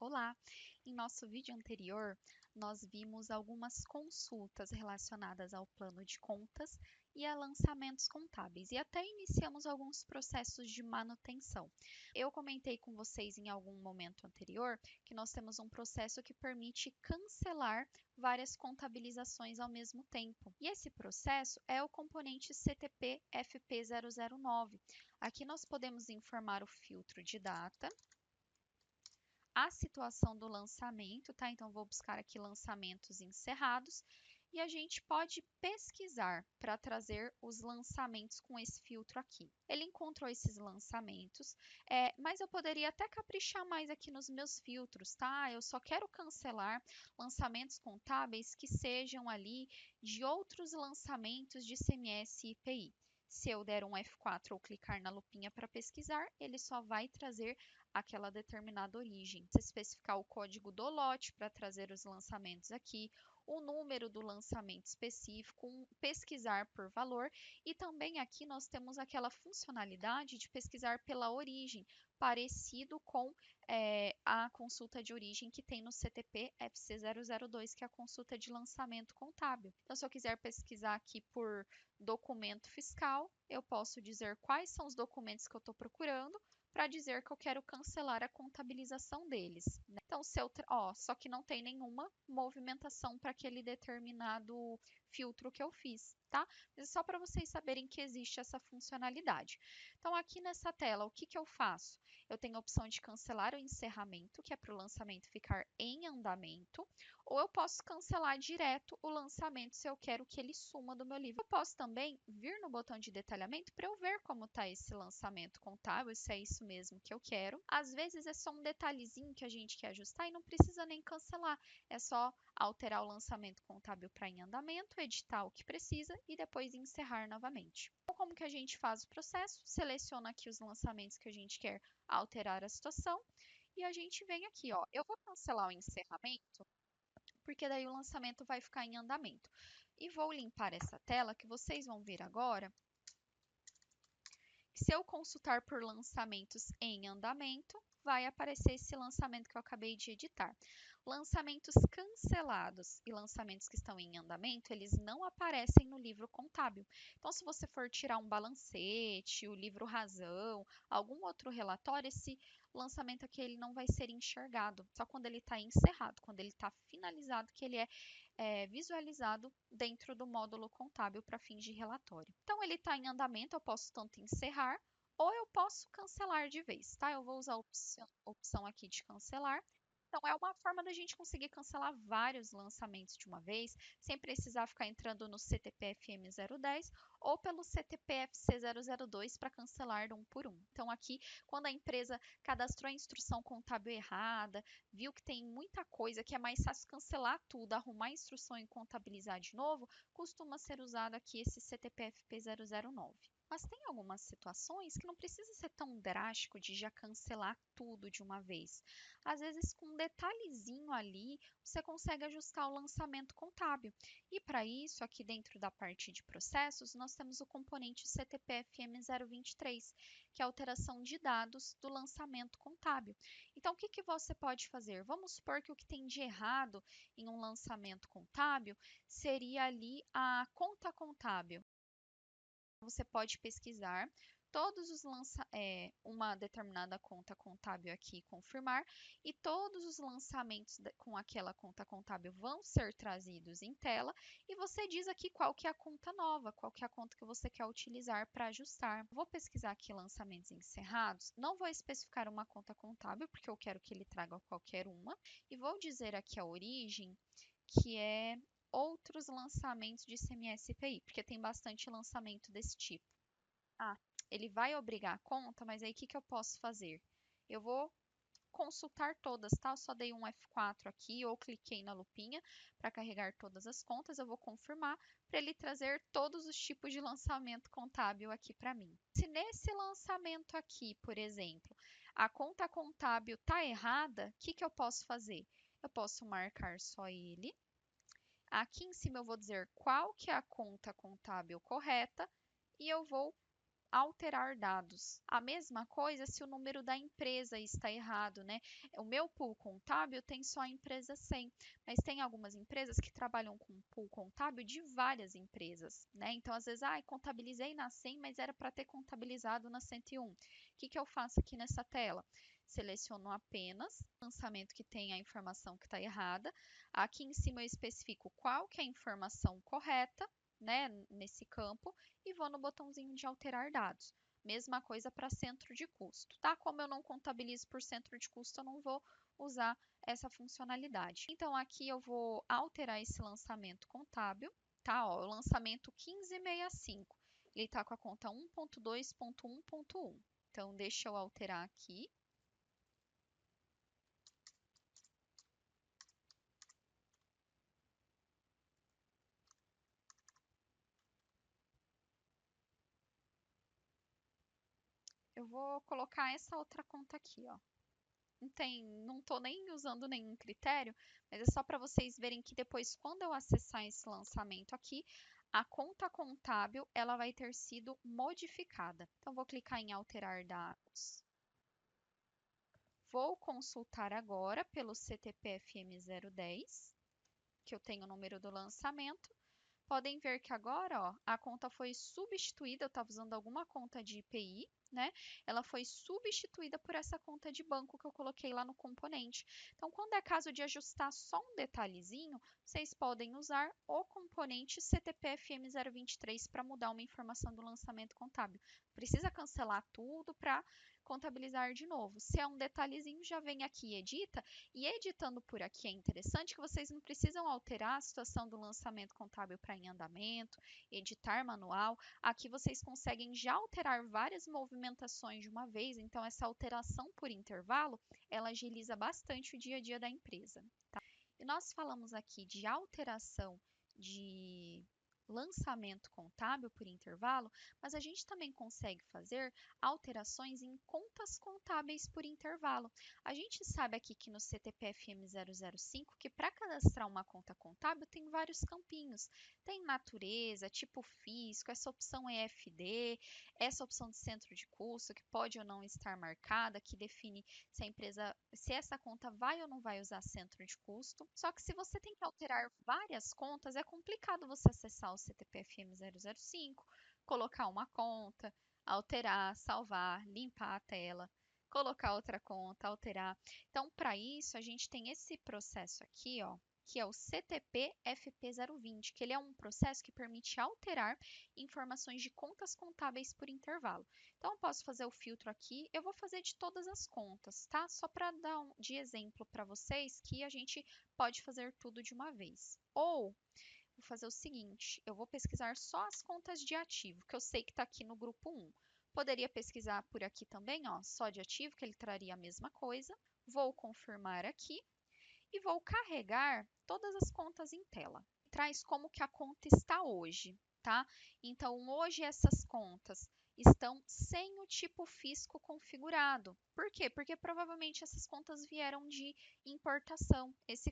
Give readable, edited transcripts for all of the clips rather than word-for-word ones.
Olá! Em nosso vídeo anterior, nós vimos algumas consultas relacionadas ao plano de contas e a lançamentos contábeis, e até iniciamos alguns processos de manutenção. Eu comentei com vocês em algum momento anterior que nós temos um processo que permite cancelar várias contabilizações ao mesmo tempo. E esse processo é o componente CTP FP009. Aqui nós podemos informar o filtro de data, a situação do lançamento, tá? Então, vou buscar aqui lançamentos encerrados e a gente pode pesquisar para trazer os lançamentos com esse filtro aqui. Ele encontrou esses lançamentos, mas eu poderia até caprichar mais aqui nos meus filtros, tá? Eu só quero cancelar lançamentos contábeis que sejam ali de outros lançamentos de ICMS e IPI. Se eu der um F4 ou clicar na lupinha para pesquisar, ele só vai trazer aquela determinada origem. Se especificar o código do lote para trazer os lançamentos aqui, o número do lançamento específico, pesquisar por valor e também aqui nós temos aquela funcionalidade de pesquisar pela origem, parecido com a consulta de origem que tem no CTP FC002, que é a consulta de lançamento contábil. Então, se eu quiser pesquisar aqui por documento fiscal, eu posso dizer quais são os documentos que eu estou procurando para dizer que eu quero cancelar a contabilização deles, né? Então, só que não tem nenhuma movimentação para aquele determinado filtro que eu fiz, tá? Mas é só para vocês saberem que existe essa funcionalidade. Então, aqui nessa tela, o que que eu faço? Eu tenho a opção de cancelar o encerramento, que é para o lançamento ficar em andamento, ou eu posso cancelar direto o lançamento se eu quero que ele suma do meu livro. Eu posso também vir no botão de detalhamento para eu ver como está esse lançamento contábil, se é isso mesmo que eu quero. Às vezes é só um detalhezinho que a gente quer ajustar e não precisa nem cancelar. É só alterar o lançamento contábil para em andamento, editar o que precisa e depois encerrar novamente. Então, como que a gente faz o processo? Seleciona aqui os lançamentos que a gente quer alterar a situação e a gente vem aqui, ó. Eu vou cancelar o encerramento porque daí o lançamento vai ficar em andamento. E vou limpar essa tela que vocês vão ver agora. Se eu consultar por lançamentos em andamento, vai aparecer esse lançamento que eu acabei de editar. Lançamentos cancelados e lançamentos que estão em andamento, eles não aparecem no livro contábil. Então, se você for tirar um balancete, o livro razão, algum outro relatório, esse lançamento aqui ele não vai ser enxergado. Só quando ele está encerrado, quando ele está finalizado, que ele é visualizado dentro do módulo contábil para fins de relatório. Então, ele está em andamento, eu posso tanto encerrar ou eu posso cancelar de vez, tá? Eu vou usar a opção aqui de cancelar. Então, é uma forma da gente conseguir cancelar vários lançamentos de uma vez, sem precisar ficar entrando no CTP-FM 010 ou pelo CTP-FC 002 para cancelar de um por um. Então, aqui, quando a empresa cadastrou a instrução contábil errada, viu que tem muita coisa que é mais fácil cancelar tudo, arrumar a instrução e contabilizar de novo, costuma ser usado aqui esse CTP-FP 009. Mas tem algumas situações que não precisa ser tão drástico de já cancelar tudo de uma vez. Às vezes, com um detalhezinho ali, você consegue ajustar o lançamento contábil. E para isso, aqui dentro da parte de processos, nós temos o componente CTP-FM 023, que é a alteração de dados do lançamento contábil. Então, o que que você pode fazer? Vamos supor que o que tem de errado em um lançamento contábil seria ali a conta contábil. Você pode pesquisar todos os uma determinada conta contábil aqui, confirmar, e todos os lançamentos com aquela conta contábil vão ser trazidos em tela, e você diz aqui qual que é a conta nova, qual que é a conta que você quer utilizar para ajustar. Vou pesquisar aqui lançamentos encerrados, não vou especificar uma conta contábil, porque eu quero que ele traga qualquer uma, e vou dizer aqui a origem, que é outros lançamentos de ICMS e IPI, porque tem bastante lançamento desse tipo. Ah, ele vai obrigar a conta, mas aí o que que eu posso fazer? Eu vou consultar todas, tá? Eu só dei um F4 aqui ou cliquei na lupinha para carregar todas as contas. Eu vou confirmar para ele trazer todos os tipos de lançamento contábil aqui para mim. Se nesse lançamento aqui, por exemplo, a conta contábil está errada, o que que eu posso fazer? Eu posso marcar só ele. Aqui em cima eu vou dizer qual que é a conta contábil correta e eu vou alterar dados. A mesma coisa se o número da empresa está errado, né? O meu pool contábil tem só a empresa 100, mas tem algumas empresas que trabalham com pool contábil de várias empresas, né? Então, às vezes, contabilizei na 100, mas era para ter contabilizado na 101. O que que eu faço aqui nessa tela? Seleciono apenas o lançamento que tem a informação que está errada. Aqui em cima eu especifico qual que é a informação correta, né, nesse campo, e vou no botãozinho de alterar dados. Mesma coisa para centro de custo, tá? Como eu não contabilizo por centro de custo, eu não vou usar essa funcionalidade. Então, aqui eu vou alterar esse lançamento contábil, tá? Ó, o lançamento 1565, ele está com a conta 1.2.1.1. Então, deixa eu alterar aqui. Eu vou colocar essa outra conta aqui, ó. Não estou nem usando nenhum critério, mas é só para vocês verem que depois, quando eu acessar esse lançamento aqui, a conta contábil ela vai ter sido modificada. Então, vou clicar em alterar dados. Vou consultar agora pelo CTPFM 010, que eu tenho o número do lançamento. Podem ver que agora, ó, a conta foi substituída, eu estava usando alguma conta de IPI, né? Ela foi substituída por essa conta de banco que eu coloquei lá no componente. Então, quando é caso de ajustar só um detalhezinho, vocês podem usar o componente CTPFM 023 para mudar uma informação do lançamento contábil. Precisa cancelar tudo para contabilizar de novo. Se é um detalhezinho, já vem aqui e edita. E editando por aqui é interessante que vocês não precisam alterar a situação do lançamento contábil para em andamento, editar manual. Aqui vocês conseguem já alterar várias movimentações de uma vez, então essa alteração por intervalo, ela agiliza bastante o dia a dia da empresa. Tá? E nós falamos aqui de alteração de lançamento contábil por intervalo, mas a gente também consegue fazer alterações em contas contábeis por intervalo. A gente sabe aqui que no CTPFM 005 que para cadastrar uma conta contábil tem vários campinhos. Tem natureza, tipo fisco, essa opção EFD, essa opção de centro de custo que pode ou não estar marcada, que define se a empresa, se essa conta vai ou não vai usar centro de custo. Só que se você tem que alterar várias contas, é complicado você acessar o CTPFM 005, colocar uma conta, alterar, salvar, limpar a tela, colocar outra conta, alterar. Então, para isso, a gente tem esse processo aqui, ó, que é o CTP FP020, que ele é um processo que permite alterar informações de contas contábeis por intervalo. Então, eu posso fazer o filtro aqui, eu vou fazer de todas as contas, tá? Só para dar de exemplo para vocês que a gente pode fazer tudo de uma vez. Ou, vou fazer o seguinte, eu vou pesquisar só as contas de ativo, que eu sei que está aqui no grupo 1. Poderia pesquisar por aqui também, ó, só de ativo, que ele traria a mesma coisa. Vou confirmar aqui e vou carregar todas as contas em tela. Traz como que a conta está hoje, tá? Então, hoje essas contas estão sem o tipo fisco configurado. Por quê? Porque provavelmente essas contas vieram de importação. Esse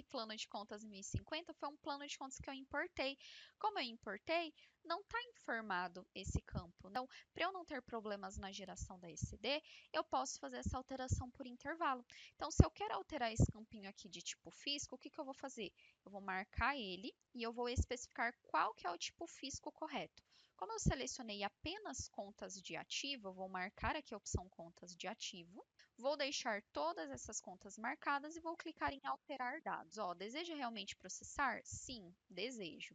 plano de contas 1050 foi um plano de contas que eu importei. Como eu importei, não está informado esse campo. Então, para eu não ter problemas na geração da ECD, eu posso fazer essa alteração por intervalo. Então, se eu quero alterar esse campinho aqui de tipo fisco, o que que eu vou fazer? Eu vou marcar ele e eu vou especificar qual que é o tipo fisco correto. Como eu selecionei apenas contas de ativo, eu vou marcar aqui a opção contas de ativo, vou deixar todas essas contas marcadas e vou clicar em alterar dados. Ó, deseja realmente processar? Sim, desejo.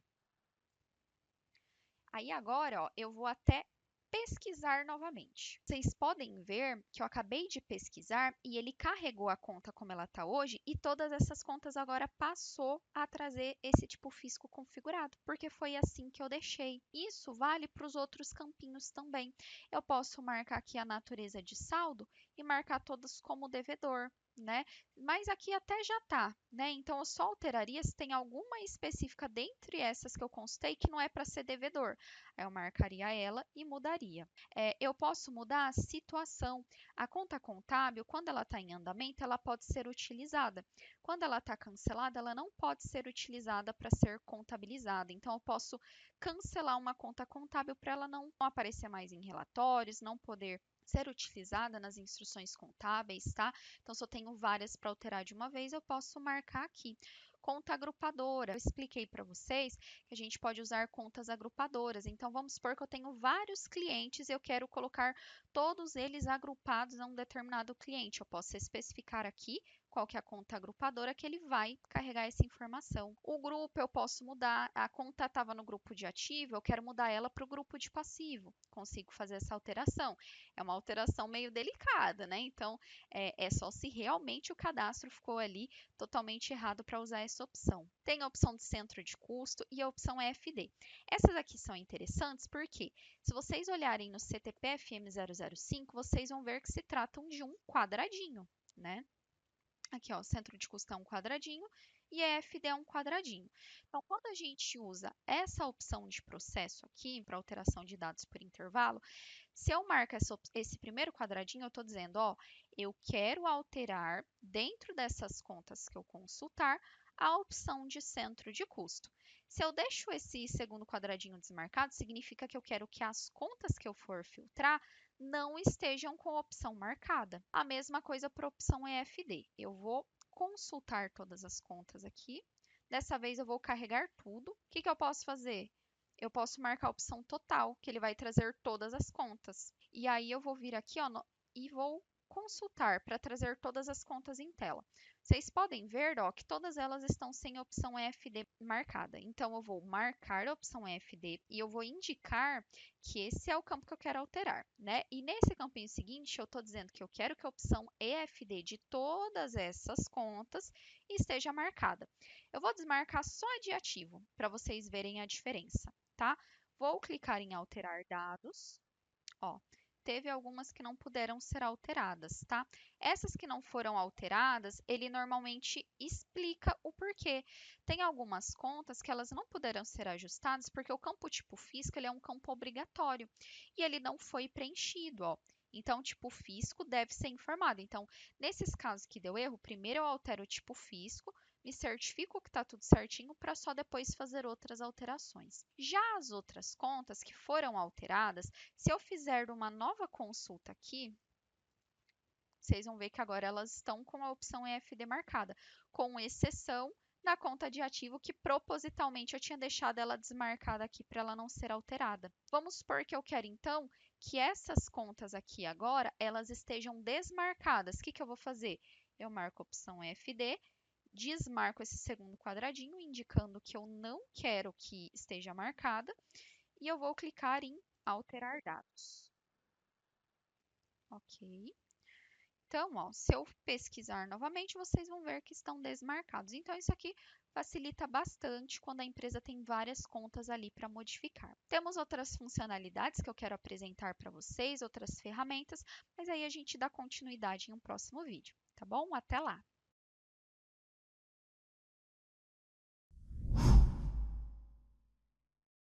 Aí agora, ó, eu vou até pesquisar novamente. Vocês podem ver que eu acabei de pesquisar e ele carregou a conta como ela está hoje e todas essas contas agora passou a trazer esse tipo fisco configurado, porque foi assim que eu deixei. Isso vale para os outros campinhos também. Eu posso marcar aqui a natureza de saldo e marcar todos como devedor. né? Mas aqui até já tá, né? Então eu só alteraria se tem alguma específica dentre essas que eu consultei que não é para ser devedor. Aí eu marcaria ela e mudaria. Eu posso mudar a situação. A conta contábil, quando ela está em andamento, ela pode ser utilizada. Quando ela está cancelada, ela não pode ser utilizada para ser contabilizada. Então eu posso cancelar uma conta contábil para ela não aparecer mais em relatórios, não poder ser utilizada nas instruções contábeis, tá? Então, se eu tenho várias para alterar de uma vez, eu posso marcar aqui. Conta agrupadora. Eu expliquei para vocês que a gente pode usar contas agrupadoras. Então, vamos supor que eu tenho vários clientes e eu quero colocar todos eles agrupados a um determinado cliente. Eu posso especificar aqui qual que é a conta agrupadora que ele vai carregar essa informação. O grupo eu posso mudar, a conta estava no grupo de ativo, eu quero mudar ela para o grupo de passivo. Consigo fazer essa alteração. É uma alteração meio delicada, né? Então, é só se realmente o cadastro ficou ali totalmente errado para usar essa opção. Tem a opção de centro de custo e a opção EFD. Essas aqui são interessantes porque, se vocês olharem no CTP-FM 005, vocês vão ver que se tratam de um quadradinho, né? Aqui, ó, centro de custo é um quadradinho e EFD é um quadradinho. Então, quando a gente usa essa opção de processo aqui, para alteração de dados por intervalo, se eu marco esse primeiro quadradinho, eu estou dizendo, ó, eu quero alterar dentro dessas contas que eu consultar a opção de centro de custo. Se eu deixo esse segundo quadradinho desmarcado, significa que eu quero que as contas que eu for filtrar não estejam com a opção marcada. A mesma coisa para a opção EFD. Eu vou consultar todas as contas aqui. Dessa vez eu vou carregar tudo. O que eu posso fazer? Eu posso marcar a opção total, que ele vai trazer todas as contas. E aí eu vou vir aqui, ó, e vou consultar para trazer todas as contas em tela. Vocês podem ver, ó, que todas elas estão sem a opção EFD marcada. Então eu vou marcar a opção EFD e eu vou indicar que esse é o campo que eu quero alterar, né? E nesse campinho seguinte, eu estou dizendo que eu quero que a opção EFD de todas essas contas esteja marcada. Eu vou desmarcar só a de ativo para vocês verem a diferença, tá? Vou clicar em alterar dados. Ó, teve algumas que não puderam ser alteradas, tá? Essas que não foram alteradas, ele normalmente explica o porquê. Tem algumas contas que elas não puderam ser ajustadas porque o campo tipo fisco ele é um campo obrigatório e ele não foi preenchido, ó. Então, tipo fisco deve ser informado. Então, nesses casos que deu erro, primeiro eu altero o tipo fisco, me certifico que está tudo certinho para só depois fazer outras alterações. Já as outras contas que foram alteradas, se eu fizer uma nova consulta aqui, vocês vão ver que agora elas estão com a opção EFD marcada, com exceção da conta de ativo que propositalmente eu tinha deixado ela desmarcada aqui para ela não ser alterada. Vamos supor que eu quero então que essas contas aqui agora elas estejam desmarcadas. O que eu vou fazer? Eu marco a opção EFD, desmarco esse segundo quadradinho, indicando que eu não quero que esteja marcada, e eu vou clicar em alterar dados. Ok. Então, ó, se eu pesquisar novamente, vocês vão ver que estão desmarcados. Então, isso aqui facilita bastante quando a empresa tem várias contas ali para modificar. Temos outras funcionalidades que eu quero apresentar para vocês, outras ferramentas, mas aí a gente dá continuidade em um próximo vídeo, tá bom? Até lá!